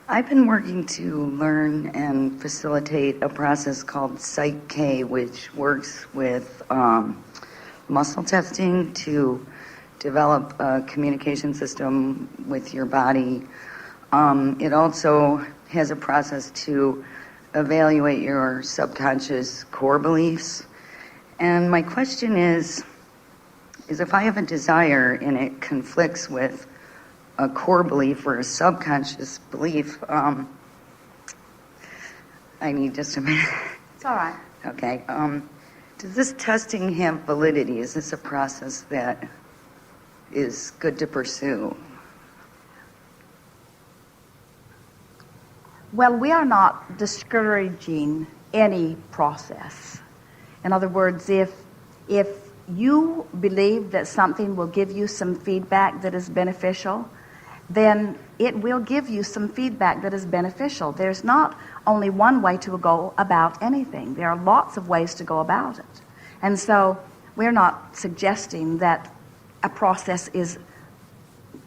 I've been working to learn and facilitate a process called Psych-K, which works with muscle testing to develop a communication system with your body. It also has a process to evaluate your subconscious core beliefs. And my question is if I have a desire and it conflicts with a core belief or a subconscious belief, I need just a minute. It's all right. Okay. Does this testing have validity? Is this a process that is good to pursue? Well, we are not discouraging any process. In other words, if you believe that something will give you some feedback that is beneficial, then it will give you some feedback that is beneficial. There's not only one way to go about anything. There are lots of ways to go about it. And so we're not suggesting that a process is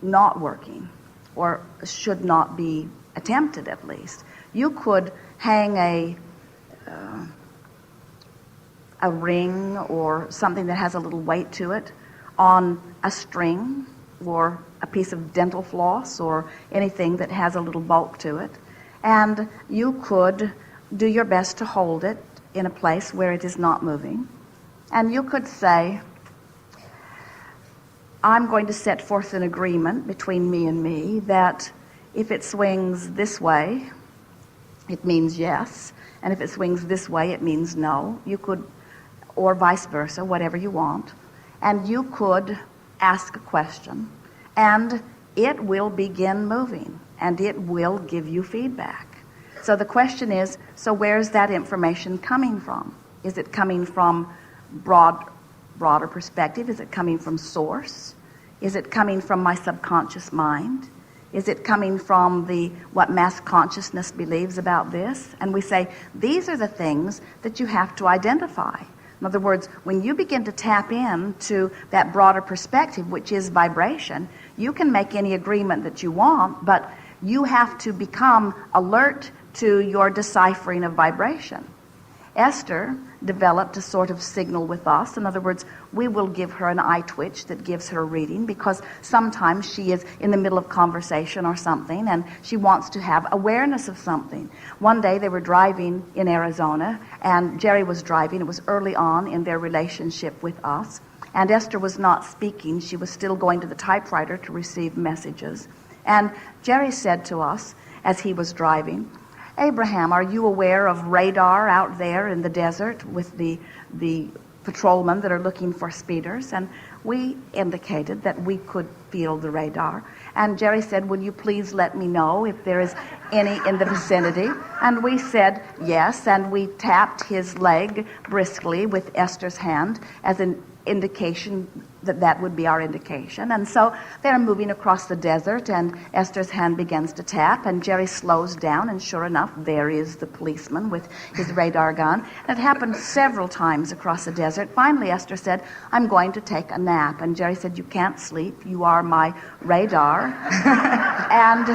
not working or should not be attempted, at least. You could hang a ring or something that has a little weight to it on a string or a piece of dental floss or anything that has a little bulk to it, and you could do your best to hold it in a place where it is not moving, and you could say, I'm going to set forth an agreement between me and me that if it swings this way, it means yes, and if it swings this way, it means no. You could, or vice versa, whatever you want, and you could ask a question, and it will begin moving, and it will give you feedback. So the question is, so where's that information coming from? Is it coming from broader perspective? Is it coming from source? Is it coming from my subconscious mind? Is it coming from what mass consciousness believes about this? And we say, these are the things that you have to identify. In other words, when you begin to tap into that broader perspective, which is vibration, you can make any agreement that you want, but you have to become alert to your deciphering of vibration. Esther developed a sort of signal with us. In other words, we will give her an eye twitch that gives her a reading, because sometimes she is in the middle of conversation or something and she wants to have awareness of something. One day they were driving in Arizona, and Jerry was driving. It was early on in their relationship with us, and Esther was not speaking. She was still going to the typewriter to receive messages. And Jerry said to us as he was driving, Abraham, are you aware of radar out there in the desert with the patrolmen that are looking for speeders? And we indicated that we could feel the radar. And Jerry said, will you please let me know if there is any in the vicinity? And we said yes, and we tapped his leg briskly with Esther's hand as an indication that would be our indication. And so they're moving across the desert, and Esther's hand begins to tap, and Jerry slows down, and sure enough, there is the policeman with his radar gun. And it happened several times across the desert. Finally, Esther said, I'm going to take a nap. And Jerry said, you can't sleep. You are my radar. And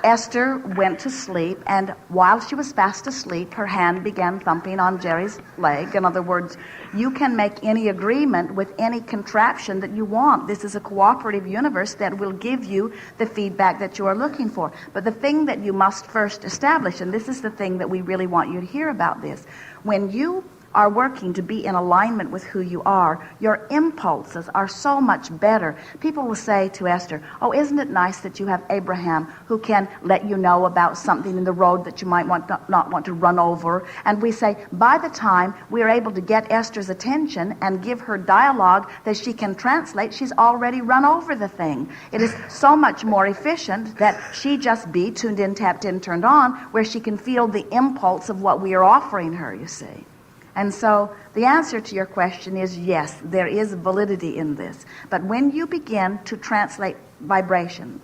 Esther went to sleep, and while she was fast asleep, her hand began thumping on Jerry's leg. In other words, you can make any agreement with any contraption that you want. This is a cooperative universe that will give you the feedback that you are looking for. But the thing that you must first establish, and this is the thing that we really want you to hear about this, when you are working to be in alignment with who you are, your impulses are so much better. People will say to Esther, oh, isn't it nice that you have Abraham who can let you know about something in the road that you might not want to run over? And we say, by the time we are able to get Esther's attention and give her dialogue that she can translate, she's already run over the thing. It is so much more efficient that she just be tuned in, tapped in, turned on, where she can feel the impulse of what we are offering her, you see. And so the answer to your question is yes, there is validity in this. But when you begin to translate vibration,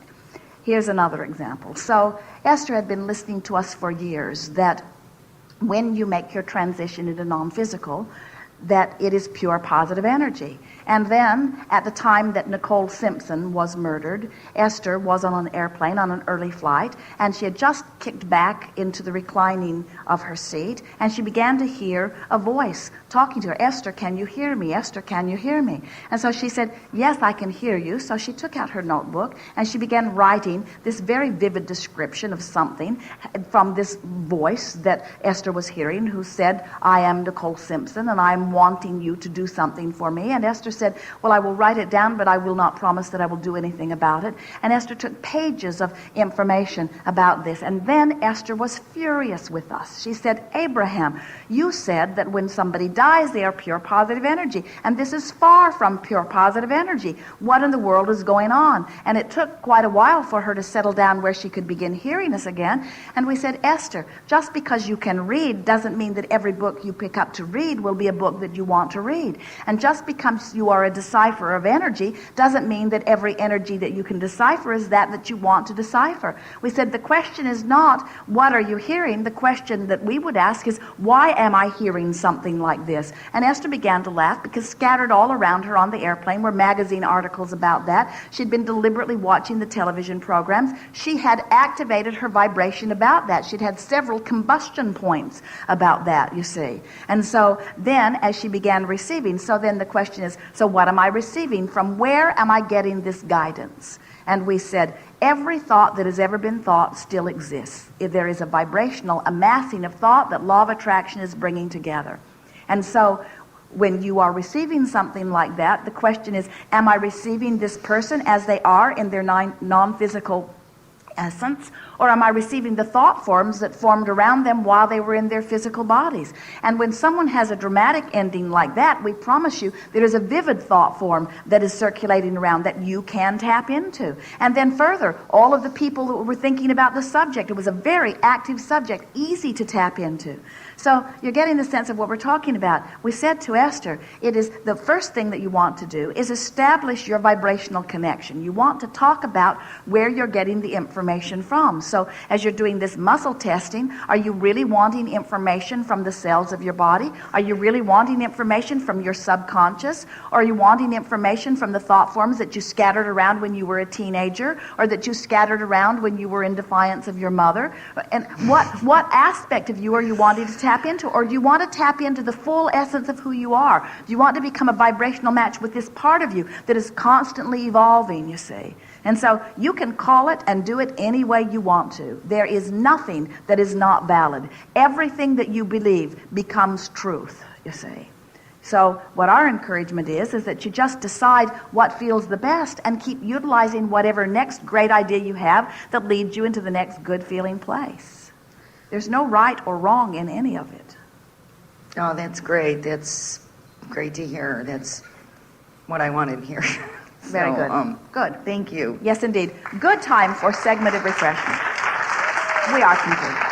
here's another example. So Esther had been listening to us for years that when you make your transition into non-physical, that it is pure positive energy. And then, at the time that Nicole Simpson was murdered, Esther was on an airplane on an early flight, and she had just kicked back into the reclining of her seat, and she began to hear a voice talking to her. Esther, can you hear me? Esther, can you hear me? And so she said, yes, I can hear you. So she took out her notebook, and she began writing this very vivid description of something from this voice that Esther was hearing, who said, I am Nicole Simpson, and I'm wanting you to do something for me. And Esther said, well, I will write it down, but I will not promise that I will do anything about it. And Esther took pages of information about this. And then Esther was furious with us. She said, Abraham, you said that when somebody dies, they are pure positive energy. And this is far from pure positive energy. What in the world is going on? And it took quite a while for her to settle down where she could begin hearing us again. And we said, Esther, just because you can read doesn't mean that every book you pick up to read will be a book that you want to read. And just because you are a decipher of energy doesn't mean that every energy that you can decipher is that you want to decipher. We said the question is not, what are you hearing? The question that we would ask is, why am I hearing something like this? And Esther began to laugh, because scattered all around her on the airplane were magazine articles about that. She'd been deliberately watching the television programs. She had activated her vibration about that. She'd had several combustion points about that, you see. And so then, as she began receiving, so then the question is, so what am I receiving? From where am I getting this guidance? And we said, every thought that has ever been thought still exists. If there is a vibrational amassing of thought that law of attraction is bringing together. And so when you are receiving something like that, the question is, am I receiving this person as they are in their non-physical essence, or am I receiving the thought forms that formed around them while they were in their physical bodies? And when someone has a dramatic ending like that, we promise you there is a vivid thought form that is circulating around that you can tap into. And then further, all of the people that were thinking about the subject, it was a very active subject, easy to tap into. So you're getting the sense of what we're talking about. We said to Esther, it is the first thing that you want to do is establish your vibrational connection. You want to talk about where you're getting the information from. So as you're doing this muscle testing, are you really wanting information from the cells of your body? Are you really wanting information from your subconscious? Or are you wanting information from the thought forms that you scattered around when you were a teenager, or that you scattered around when you were in defiance of your mother? And what aspect of you are you wanting to tap into? Or do you want to tap into the full essence of who you are? Do you want to become a vibrational match with this part of you that is constantly evolving, you see? And so you can call it and do it any way you want to. There is nothing that is not valid. Everything that you believe becomes truth, you see. So what our encouragement is that you just decide what feels the best and keep utilizing whatever next great idea you have that leads you into the next good feeling place. There's no right or wrong in any of it. Oh, that's great. That's great to hear. That's what I wanted to hear. Very good. Good. Thank you. Yes, indeed. Good time for segmented refreshment. We are complete.